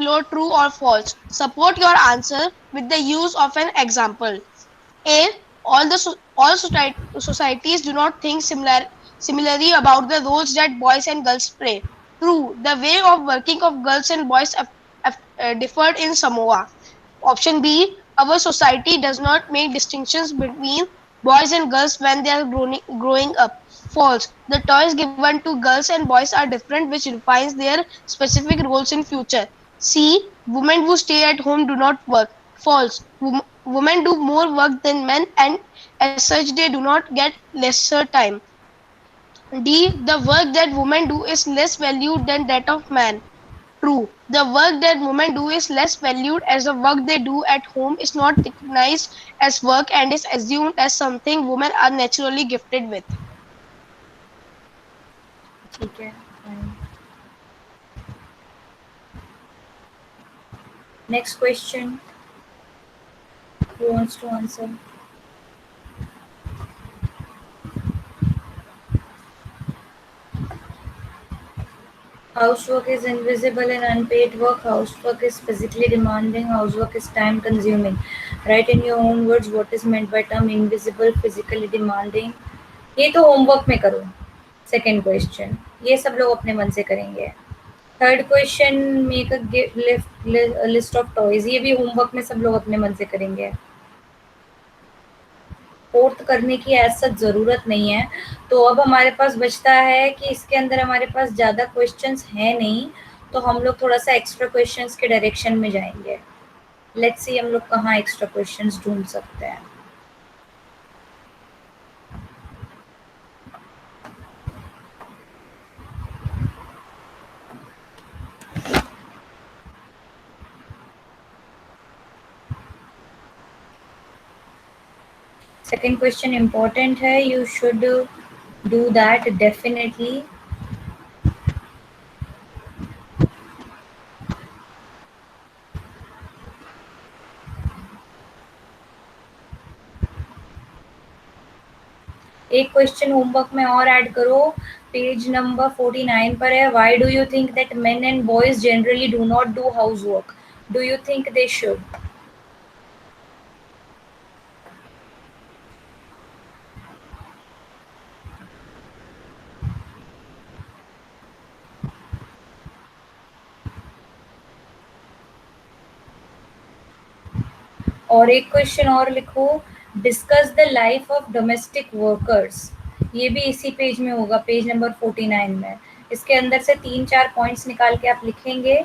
below true or false. Support your answer with the use of an example. A. All societies do not think similarly about the roles that boys and girls play. True. The way of working of girls and boys differed in Samoa. Option B. Our society does not make distinctions between boys and girls when they are growing up. False. The toys given to girls and boys are different, which defines their specific roles in future. C. Women who stay at home do not work. False. Women do more work than men, and as such they do not get lesser time. D. The work that women do is less valued than that of men. True. The work that women do is less valued as the work they do at home is not recognized as work and is assumed as something women are naturally gifted with. ठीक है, fine. Next question. Who wants to answer? Housework is invisible and unpaid work. Housework is physically demanding. Housework is time consuming. Write in your own words what is meant by term invisible, physically demanding. ये तो homework में करो. Second question ये सब लोग अपने मन से करेंगे. Third question make a list of toys, ये भी होमवर्क में सब लोग अपने मन से करेंगे. फोर्थ करने की ऐसा ज़रूरत नहीं है. तो अब हमारे पास बचता है कि इसके अंदर हमारे पास ज़्यादा क्वेश्चंस हैं नहीं, तो हम लोग थोड़ा सा एक्स्ट्रा क्वेश्चंस के डायरेक्शन में जाएंगे. लेट्स सी हम लोग कहाँ एक्स्ट्रा क्वेश्चंस ढूंढ सकते हैं. सेकेंड क्वेश्चन इम्पोर्टेंट है, you should do that definitely. एक क्वेश्चन होमवर्क में और ऐड करो, पेज नंबर 49 पर है. Why do you think that main and boys generally do not do house work? Do you think they should? और एक question और लिखो, discuss the life of domestic workers. ये भी इसी पेज में होगा, पेज नंबर 49 में. इसके अंदर से 3-4 पॉइंट्स निकाल के आप लिखेंगे.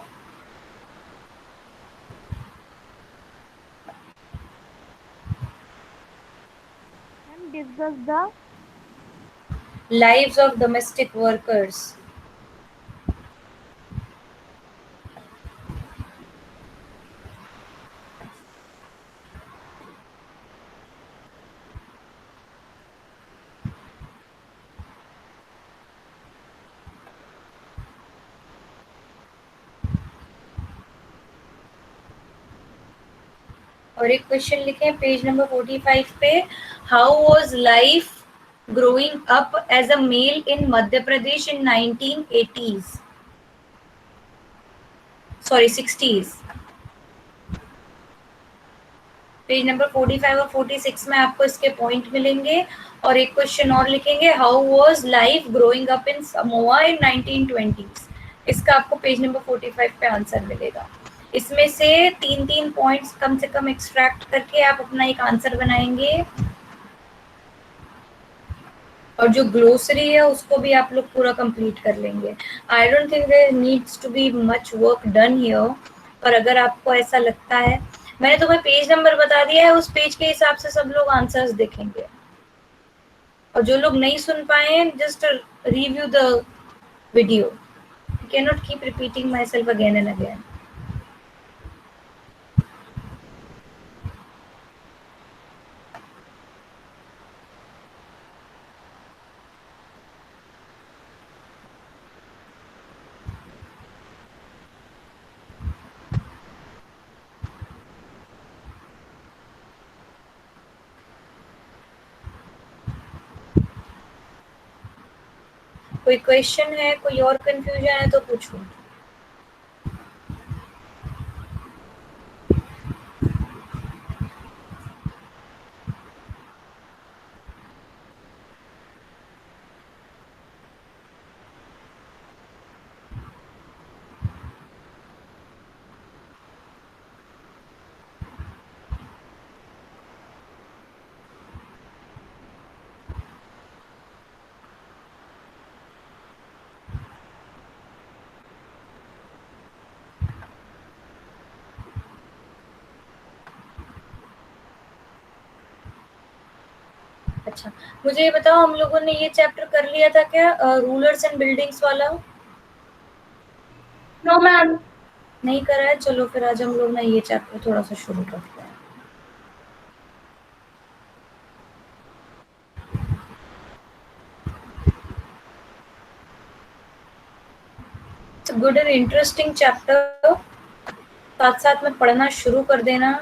Discuss the lives of domestic workers. और एक क्वेश्चन लिखें पेज नंबर 45 पे, how was life growing up as a male in Madhya Pradesh in 1980s, sorry 60s. Page number 45 और 46 में आपको इसके पॉइंट मिलेंगे. और एक क्वेश्चन और लिखेंगे, how was life growing up in Samoa in 1920s. इसका आपको पेज नंबर 45 पे आंसर मिलेगा. इसमें से 3-3 पॉइंट्स कम से कम एक्सट्रैक्ट करके आप अपना एक आंसर बनाएंगे. और जो ग्लोसरी है उसको भी आप लोग पूरा कंप्लीट कर लेंगे. I don't think there needs to be much work done here, पर अगर आपको ऐसा लगता है, मैंने तुम्हें पेज नंबर बता दिया है, उस पेज के हिसाब से सब लोग आंसर्स देखेंगे. और जो लोग नहीं सुन पाए, just review the video. I can not keep repeating my self again and again. कोई क्वेश्चन है, कोई और कंफ्यूजन है तो पूछो. अच्छा, मुझे ये बताओ, हम लोगों ने ये चैप्टर कर लिया था क्या, रूलर्स एंड बिल्डिंग्स वाला? No ma'am. नहीं करा है? चलो फिर आज हम लोग ना ये चैप्टर थोड़ा सा शुरू करते हैं। It's good and interesting chapter, साथ साथ में पढ़ना शुरू कर देना।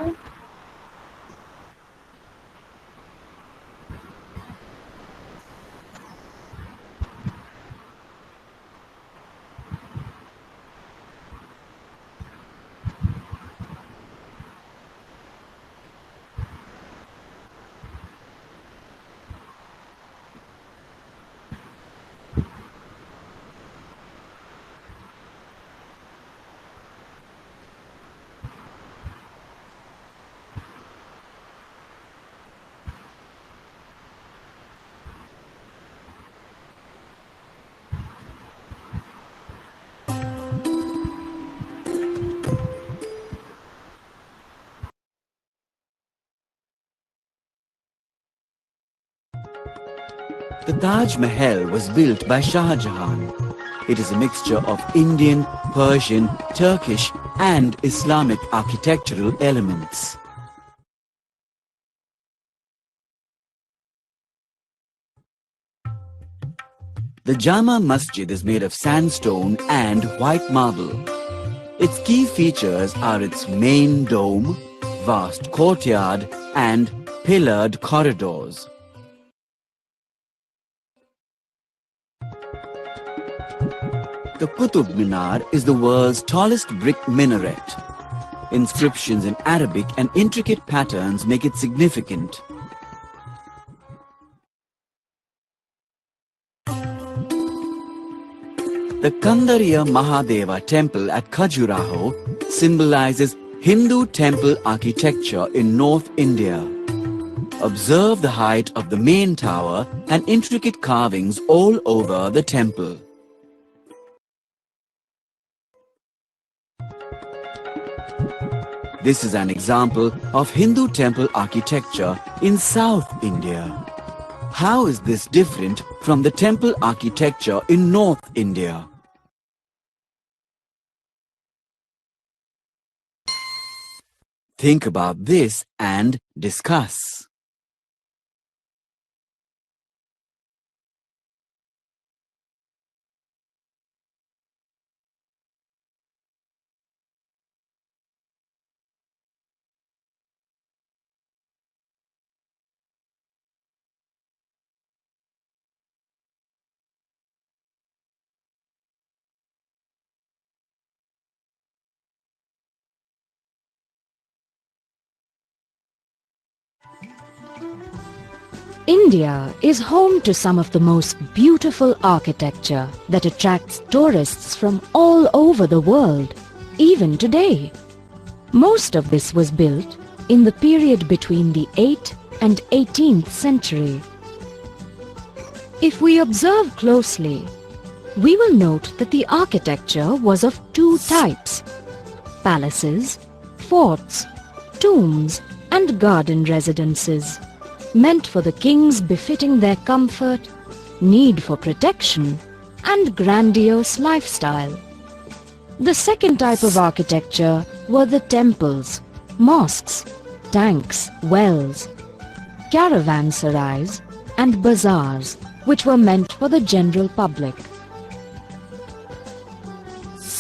The Taj Mahal was built by Shah Jahan. It is a mixture of Indian, Persian, Turkish and Islamic architectural elements. The Jama Masjid is made of sandstone and white marble. Its key features are its main dome, vast courtyard and pillared corridors. The Qutub Minar is the world's tallest brick minaret. Inscriptions in Arabic and intricate patterns make it significant. The Kandariya Mahadeva temple at Khajuraho symbolizes Hindu temple architecture in North India. Observe the height of the main tower and intricate carvings all over the temple. This is an example of Hindu temple architecture in South India. How is this different from the temple architecture in North India? Think about this and discuss. India is home to some of the most beautiful architecture that attracts tourists from all over the world, even today. Most of this was built in the period between the 8th and 18th century. If we observe closely, we will note that the architecture was of two types: palaces, forts, tombs, and garden residences, meant for the kings befitting their comfort, need for protection, and grandiose lifestyle. The second type of architecture were the temples, mosques, tanks, wells, caravanserais, and bazaars, which were meant for the general public.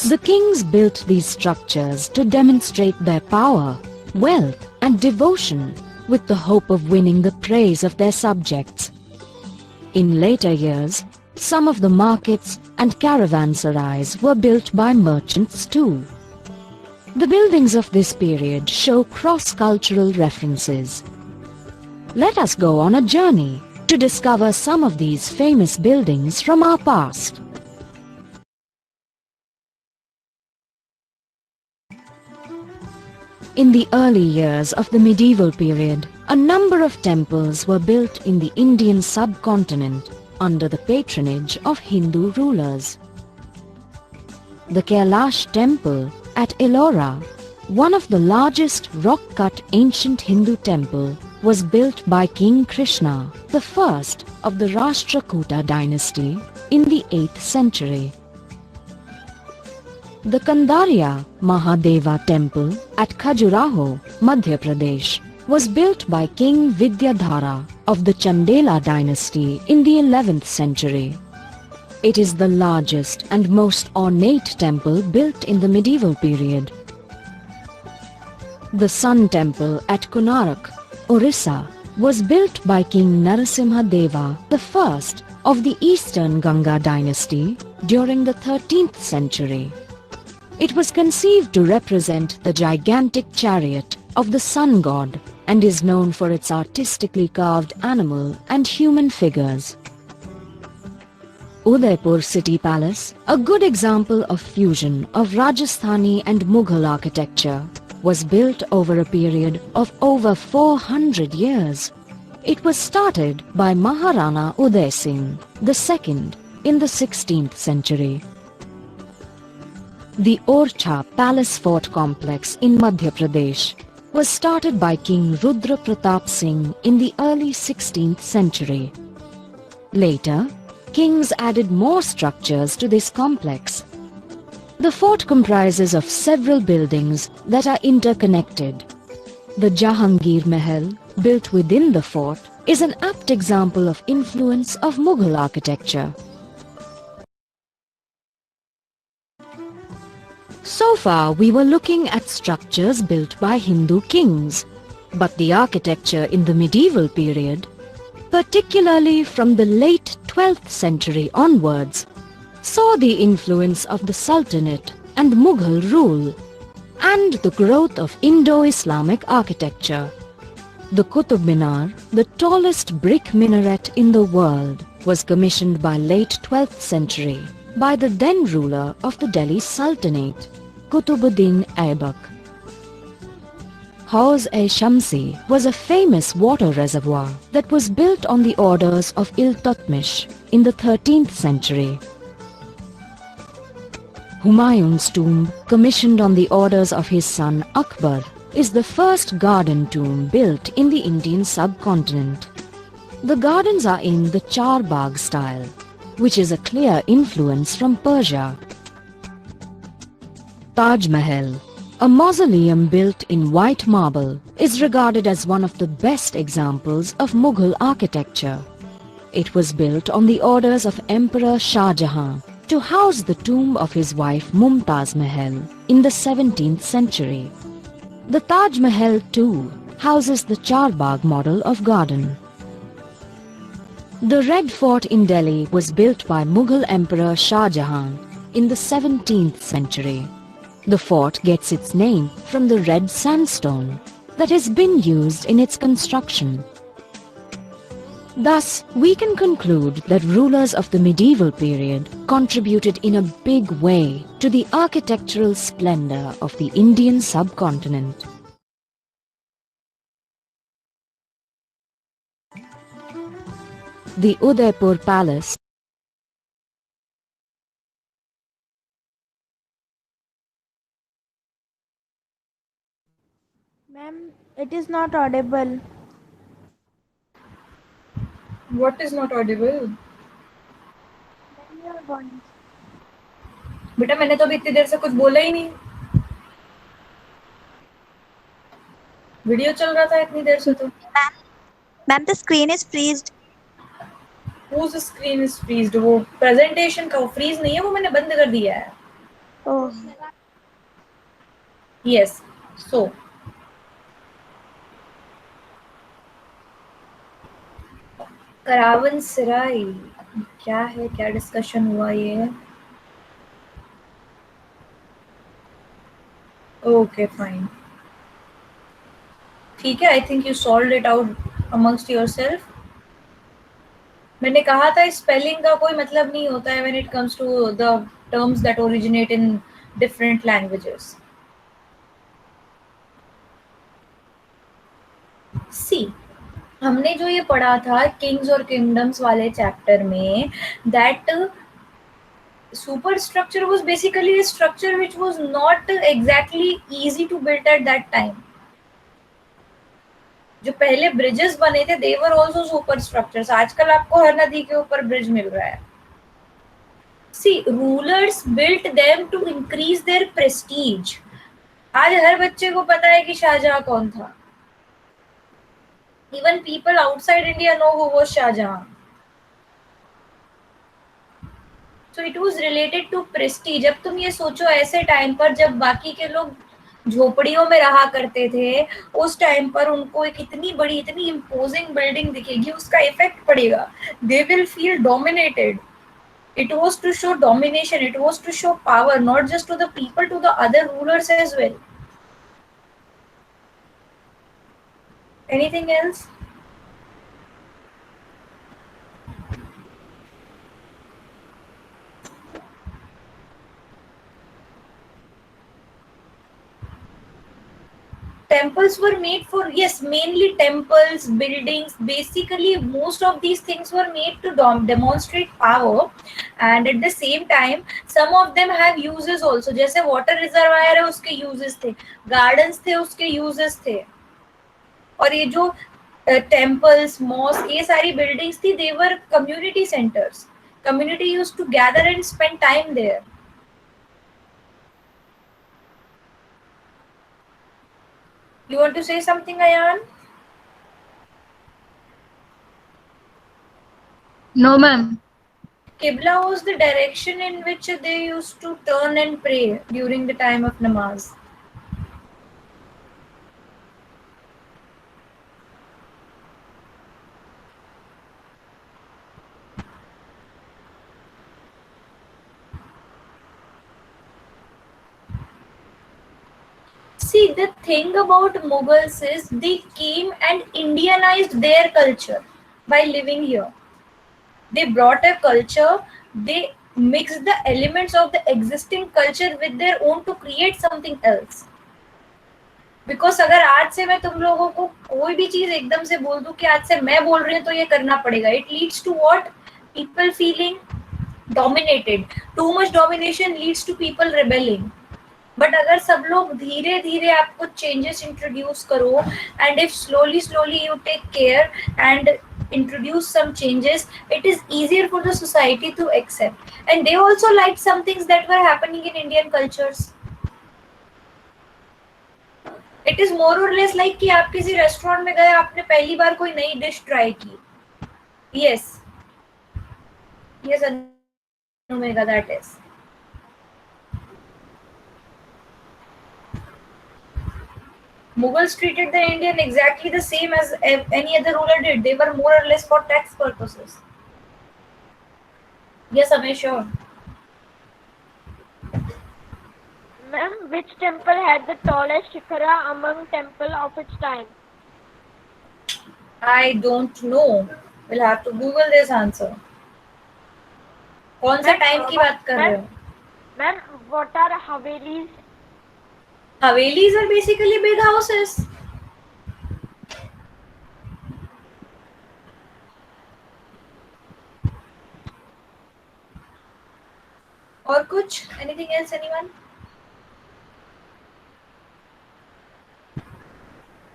The kings built these structures to demonstrate their power, wealth, and devotion, with the hope of winning the praise of their subjects. In later years, some of the markets and caravanserais were built by merchants too. The buildings of this period show cross-cultural references. Let us go on a journey to discover some of these famous buildings from our past. In the early years of the medieval period, a number of temples were built in the Indian subcontinent under the patronage of Hindu rulers. The Kailash temple at Ellora, one of the largest rock-cut ancient Hindu temple, was built by King Krishna, the first of the Rashtrakuta dynasty in the 8th century. The Kandaria Mahadeva temple at Khajuraho, Madhya Pradesh, was built by King Vidyadhara of the Chandela dynasty in the 11th century. It is the largest and most ornate temple built in the medieval period. The Sun Temple at Konarak, Orissa, was built by King Narasimha Deva, the first of the Eastern Ganga dynasty during the 13th century. It was conceived to represent the gigantic chariot of the sun god and is known for its artistically carved animal and human figures. Udaipur City Palace, a good example of fusion of Rajasthani and Mughal architecture, was built over a period of over 400 years. It was started by Maharana Uday Singh II in the 16th century. The Orcha Palace Fort Complex in Madhya Pradesh was started by King Rudra Pratap Singh in the early 16th century. Later, kings added more structures to this complex. The fort comprises of several buildings that are interconnected. The Jahangir Mahal, built within the fort, is an apt example of influence of Mughal architecture. So far, we were looking at structures built by Hindu kings, but the architecture in the medieval period, particularly from the late 12th century onwards, saw the influence of the Sultanate and Mughal rule, and the growth of Indo-Islamic architecture. The Qutub Minar, the tallest brick minaret in the world, was commissioned by late 12th century by the then ruler of the Delhi Sultanate, Qutubuddin Aibak. Hauz-e-Shamsi was a famous water reservoir that was built on the orders of Iltutmish in the 13th century. Humayun's tomb, commissioned on the orders of his son Akbar, is the first garden tomb built in the Indian subcontinent. The gardens are in the Char Bagh style, which is a clear influence from Persia. Taj Mahal, a mausoleum built in white marble, is regarded as one of the best examples of Mughal architecture. It was built on the orders of Emperor Shah Jahan to house the tomb of his wife Mumtaz Mahal in the 17th century. The Taj Mahal too houses the Char Bagh model of garden. The Red Fort in Delhi was built by Mughal Emperor Shah Jahan in the 17th century. The fort gets its name from the red sandstone that has been used in its construction. Thus, we can conclude that rulers of the medieval period contributed in a big way to the architectural splendor of the Indian subcontinent. The Udaipur Palace, Ma'am, it is not audible. What is not audible? Ma'am, your voice. बेटा मैंने तो अभी इतनी देर से कुछ बोला ही नहीं. Video चल रहा था इतनी देर से तो. Ma'am, the screen is freezed. Whose screen is freezed? वो presentation का वो freeze नहीं है, वो मैंने बंद कर दिया है. Oh. Yes. So. करावन सराय क्या है, क्या डिस्कशन हुआ ये? ओके फाइन, ठीक है. I think you solved it out amongst yourself. मैंने कहा था स्पेलिंग का कोई मतलब नहीं होता है when it comes to the terms that originate in different languages. See, हमने जो ये पढ़ा था किंग्स और किंगडम्स वाले चैप्टर में, that superstructure was basically a structure which was not exactly easy to build at that time. जो पहले ब्रिजेस बने थे दे वर आल्सो सुपर स्ट्रक्चर्स. आजकल आपको हर नदी के ऊपर ब्रिज मिल रहा है. See, rulers built them to increase their prestige. आज हर बच्चे को पता है कि शाहजहां कौन था. Even people outside India know who was Shahjahan. So it was related to prestige. अब तुम ये सोचो ऐसे टाइम पर जब बाकी के लोग झोपड़ियों में रहा करते थे, उस टाइम पर उनको एक इतनी बड़ी इतनी इम्पोजिंग बिल्डिंग दिखेगी, उसका इफेक्ट पड़ेगा. They will feel dominated. It was to show domination. It was to show power, not just to the people, to the other rulers as well. Anything else? Temples were made for, yes, mainly temples, buildings. Basically, most of these things were made to demonstrate power, and at the same time, some of them have uses also. जैसे water reservoir है उसके uses थे, gardens थे उसके uses थे, और ये जो temples, mosques, ये सारी buildings थी, they were community centers. Community used to gather and spend time there. You want to say something, Ayan? No, ma'am. Qibla was the direction in which they used to turn and pray during the time of namaz. See, the thing about Mughals is they came and Indianized their culture by living here. They brought a culture, they mixed the elements of the existing culture with their own to create something else. Because अगर आज से मैं तुम लोगों को कोई भी चीज एकदम से बोल दूं कि आज से मैं बोल रही हूँ तो ये करना पड़ेगा, it leads to what? People feeling dominated. Too much domination leads to people rebelling. But अगर सब लोग धीरे धीरे आप कुछ चेंजेस इंट्रोड्यूस करो, and if slowly you take care and introduce some changes, it is easier for the society to accept. And they also liked some things that were happening in Indian cultures. It is more or less like कि आप किसी restaurant में गए, आपने पहली बार कोई नई dish try की. Yes, Anumega, that is. Mughals treated the Indian exactly the same as any other ruler did. They were more or less for tax purposes. Yes, I'm sure. Ma'am, which temple had the tallest shikhara among temple of its time? I don't know. We'll have to Google this answer. कौन सा time की बात कर रहे हो? Ma'am, what are Havelis? Havelis are basically big houses. और कुछ? Anything else, anyone?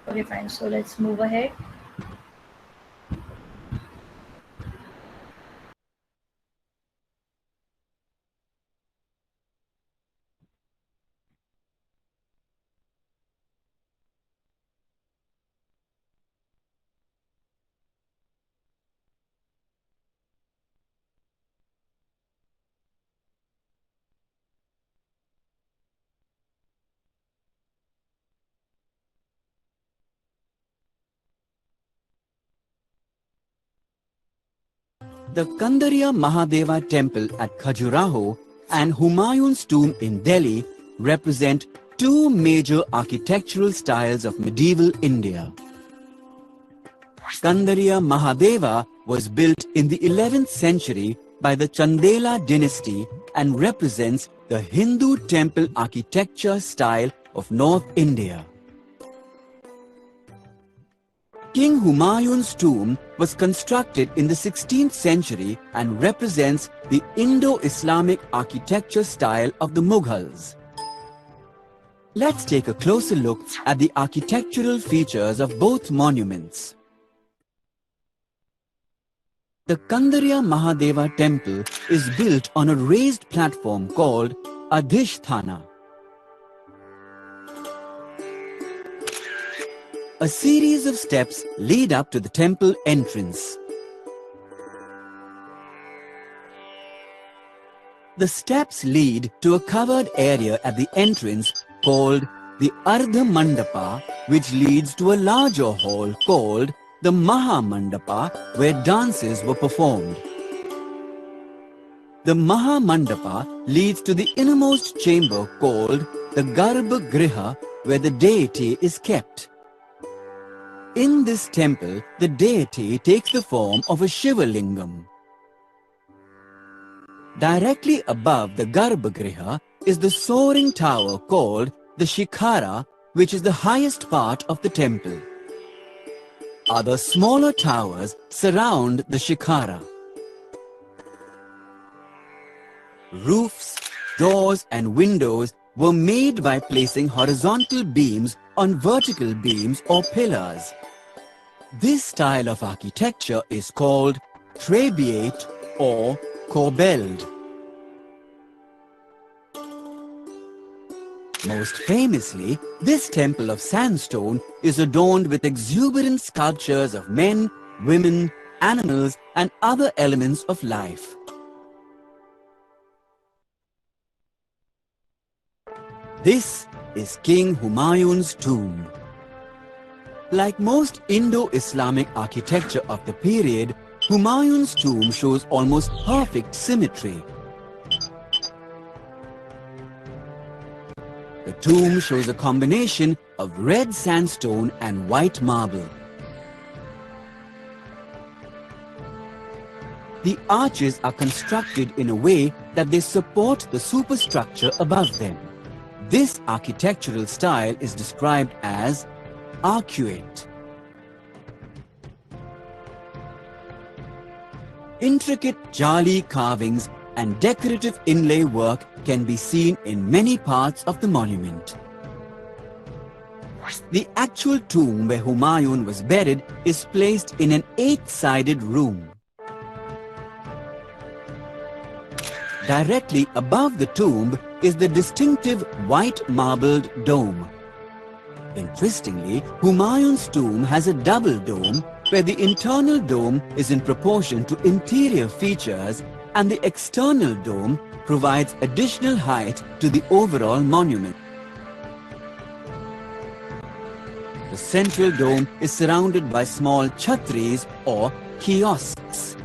Okay, fine. So let's move ahead. The Kandariya Mahadeva temple at Khajuraho and Humayun's tomb in Delhi represent two major architectural styles of medieval India. Kandariya Mahadeva was built in the 11th century by the Chandela dynasty and represents the Hindu temple architecture style of North India. King Humayun's tomb was constructed in the 16th century and represents the Indo-Islamic architecture style of the Mughals. Let's take a closer look at the architectural features of both monuments. The Kandariya Mahadeva temple is built on a raised platform called Adhisthana. A series of steps lead up to the temple entrance. The steps lead to a covered area at the entrance called the Ardha Mandapa, which leads to a larger hall called the Maha Mandapa, where dances were performed. The Maha Mandapa leads to the innermost chamber called the Garbha Griha, where the deity is kept. In this temple, the deity takes the form of a Shiva Lingam. Directly above the Garbhagriha is the soaring tower called the Shikhara, which is the highest part of the temple. Other smaller towers surround the Shikhara. Roofs, doors and windows were made by placing horizontal beams on vertical beams or pillars. This style of architecture is called Trabeate or corbelled. Most famously, this temple of sandstone is adorned with exuberant sculptures of men, women, animals, and other elements of life. This is King Humayun's tomb. Like most Indo-Islamic architecture of the period, Humayun's tomb shows almost perfect symmetry. The tomb shows a combination of red sandstone and white marble. The arches are constructed in a way that they support the superstructure above them. This architectural style is described as arcuate. Intricate jali carvings and decorative inlay work can be seen in many parts of the monument. The actual tomb where Humayun was buried is placed in an 8-sided room. Directly above the tomb is the distinctive white marbled dome. Interestingly, Humayun's tomb has a double dome where the internal dome is in proportion to interior features and the external dome provides additional height to the overall monument. The central dome is surrounded by small chhatris or kiosks.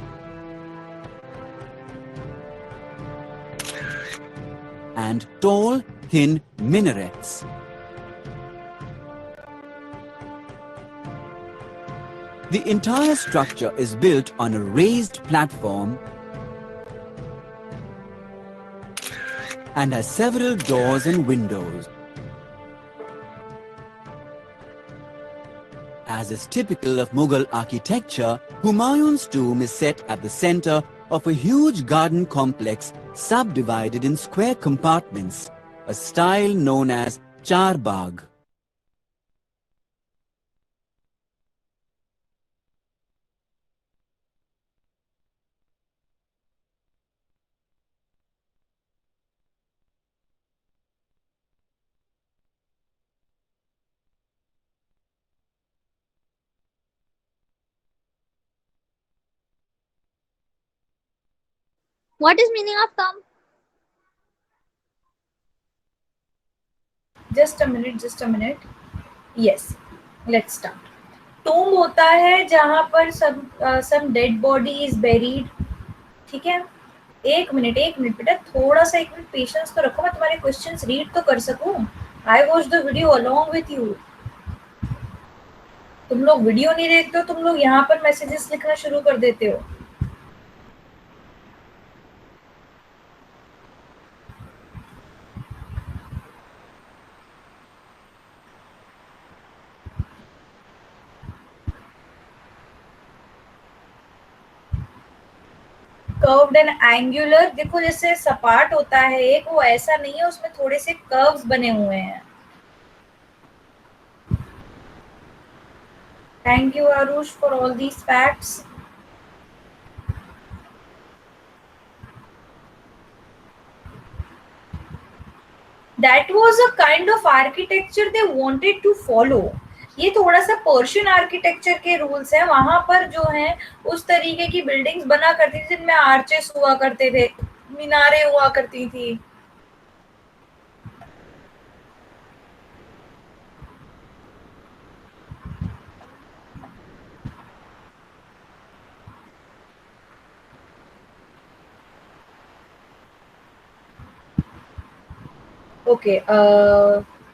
And tall, thin minarets. The entire structure is built on a raised platform and has several doors and windows. As is typical of Mughal architecture, Humayun's tomb is set at the center of a huge garden complex subdivided in square compartments, a style known as Charbagh. What is meaning of tomb? Just a minute. Yes, let's start. Tomb होता है जहाँ पर some dead body is buried. ठीक है? एक minute बेटा, थोड़ा सा 1 मिनट पेशेंस तो रखो, मैं तुम्हारे क्वेश्चंस रीड तो कर सकूं. I watched the video along with you. तुम लोग वीडियो नहीं देखते हो, तुम लोग यहाँ पर मैसेजेस लिखना शुरू कर देते हो. कर्व्ड एंड एंगुलर, देखो जैसे सपाट होता है एक, वो ऐसा नहीं है, उसमें थोड़े से कर्व्स बने हुए हैं. Thank you, Arush, for all these facts. That was a kind of architecture they wanted to follow. ये थोड़ा सा पर्शियन आर्किटेक्चर के रूल्स हैं, वहां पर जो है उस तरीके की बिल्डिंग्स बना करती थी जिनमें आर्चेस हुआ करते थे, मीनारें हुआ करती थी. Okay,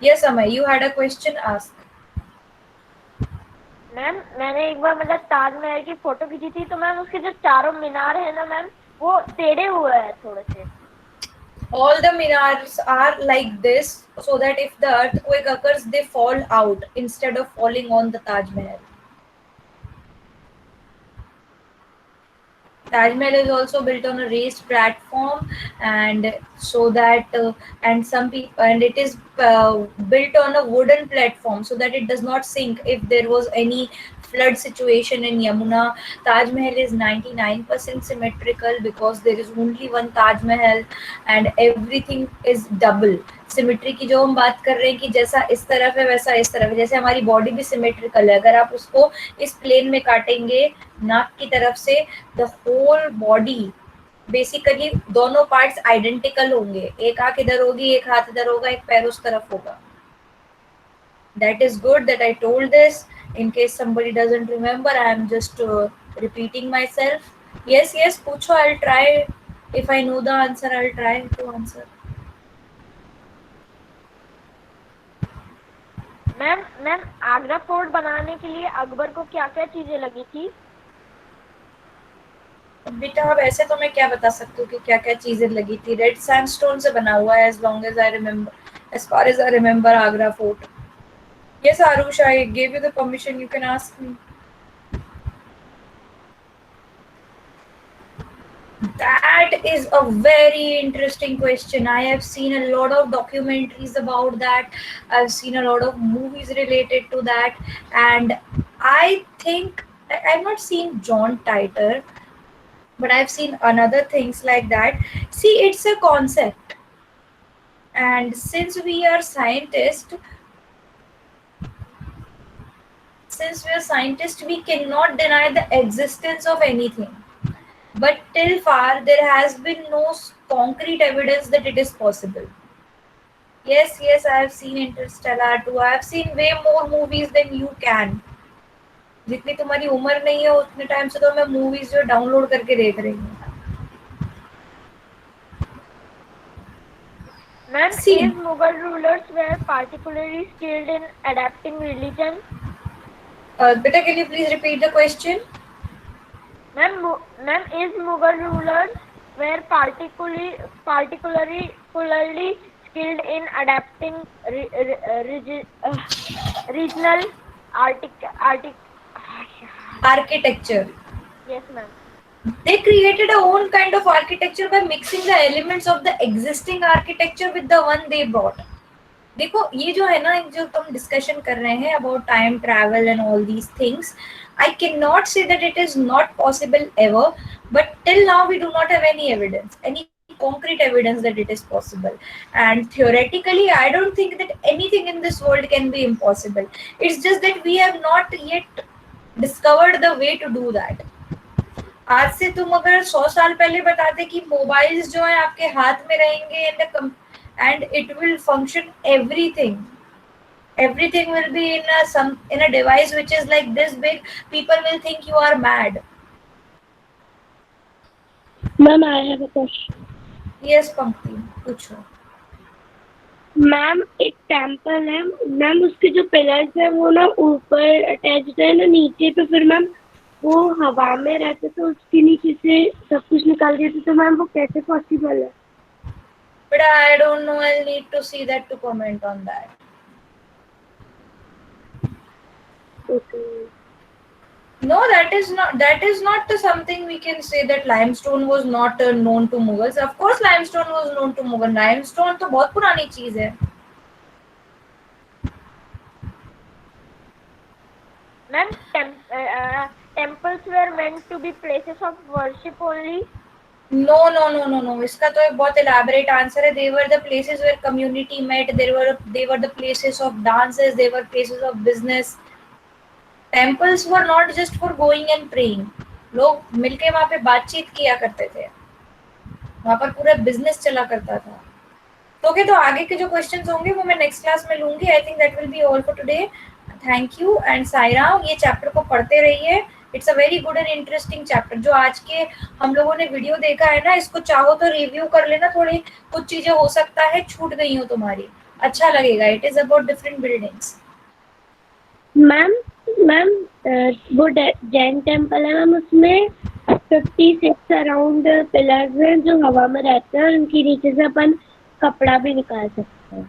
yes, Amay, you had a question, ask. Ma'am मैंने एक बार मतलब ताजमहल की फोटो खींची थी, तो मैम उसके जो चारों मीनार है ना मैम, वो टेढ़े हुए हैं थोड़े से. All the minars are like this so that if the earthquake occurs, they fall out instead of falling on the Taj Mahal. Taj Mahal is also built on a raised platform, and so that and some people, and it is built on a wooden platform so that it does not sink if there was any flood situation in Yamuna. Taj Mahal is 99% symmetrical because there is only one Taj Mahal, and everything is double. Symmetry की जो हम बात कर रहे हैं कि जैसा इस तरफ है वैसा इस तरफ है, जैसे हमारी बॉडी भी सिमेट्रिकल है. अगर आप उसको इस प्लेन में काटेंगे नाक की तरफ से, द होल बॉडी बेसिकली दोनों पार्ट्स आइडेंटिकल होंगे. एक आंख इधर होगी, एक हाथ इधर होगा, एक पैर उस तरफ होगा. That is good that I told this. In case somebody doesn't remember, I am just repeating myself. Yes, yes, पूछो, I'll try. If I know the answer, I'll try to answer. Ma'am ma'am Agra fort बनाने के लिए अकबर को क्या क्या चीजें लगी थी? बेटा अब ऐसे तो मैं क्या बता सकती हूँ कि क्या क्या चीजें लगी थी. रेड सैंडस्टोन से बना हुआ है, as long as I remember, as far as I remember Agra Fort. Yes, Arush, I gave you the permission. You can ask me. That is a very interesting question. I have seen a lot of documentaries about that. I've seen a lot of movies related to that, and I think I've not seen John Titor, but I've seen another things like that. See, it's a concept, and since we are scientists, we cannot deny the existence of anything. But till far, there has been no concrete evidence that it is possible. Yes, yes, I have seen Interstellar too. I have seen way more movies than you can. जितनी तुम्हारी उम्र नहीं है उतने time से तो मैं movies जो डाउनलोड करके देख रही हूँ. Ma'am, See, is Mughal rulers were particularly skilled in adapting religion? Beta, can you please repeat the question? Ma'am, is Mughal rulers were particularly skilled in adapting regional Architecture. Yes, ma'am. They created a own kind of architecture by mixing the elements of the existing architecture with the one they brought. देखो ये जो है ना, जो तुम discussion कर रहे हैं about time travel and all these things, I cannot say that it is not possible ever, but till now we do not have any evidence, any concrete evidence that it is possible. And theoretically, I don't think that anything in this world can be impossible. It's just that we have not yet discovered the way to do that. आज से तुम अगर 100 साल पहले बताते कि mobiles जो है आपके हाथ में रहेंगे and it will function everything will be in a device which is like this big, people will think you are mad. Ma'am, I have a question. Yes, Pankti, पूछो. मैम एक टेम्पल है ma'am, उसके जो pillars है वो ना ऊपर attached है ना नीचे, तो फिर मैम वो हवा में रहते तो उसके नीचे से सब कुछ निकाल देते, तो मैम वो कैसे पॉसिबल है? But I don't know, I'll need to see that to comment on that. Okay. No, that is not something we can say that limestone was not known to Mughals. Of course limestone was known to Mughal. Limestone तो बहुत पुरानी चीज है. Ma'am, meant to be places of worship only? No. इसका तो एक बहुत elaborate answer है. They were the places where community met. They were the places of dances. They were places of business. Temples were not just for going and praying. लोग मिलके वहाँ पे बातचीत किया करते थे. वहाँ पर पूरा बिजनेस चला करता था. तो आगे के जो क्वेश्चंस होंगे वो मैं नेक्स्ट क्लास में लूंगी. I think that will be all for today. Thank you and Saira, ये चैप्टर को पढ़ते रहिए. It's a very good and interesting chapter. जो आज के हम लोगों ने वीडियो देखा है ना, इसको चाहो तो रिव्यू कर लेना. थोड़ी कुछ चीजें हो सकता है छूट गई हो तुम्हारी, अच्छा लगेगा. It is about different buildings. Ma'am वो जैन टेम्पल है मैम, उसमें 56 अराउंड पिलर्स हैं जो हवा में रहते हैं और उनके नीचे से अपन कपड़ा भी निकाल सकते हैं.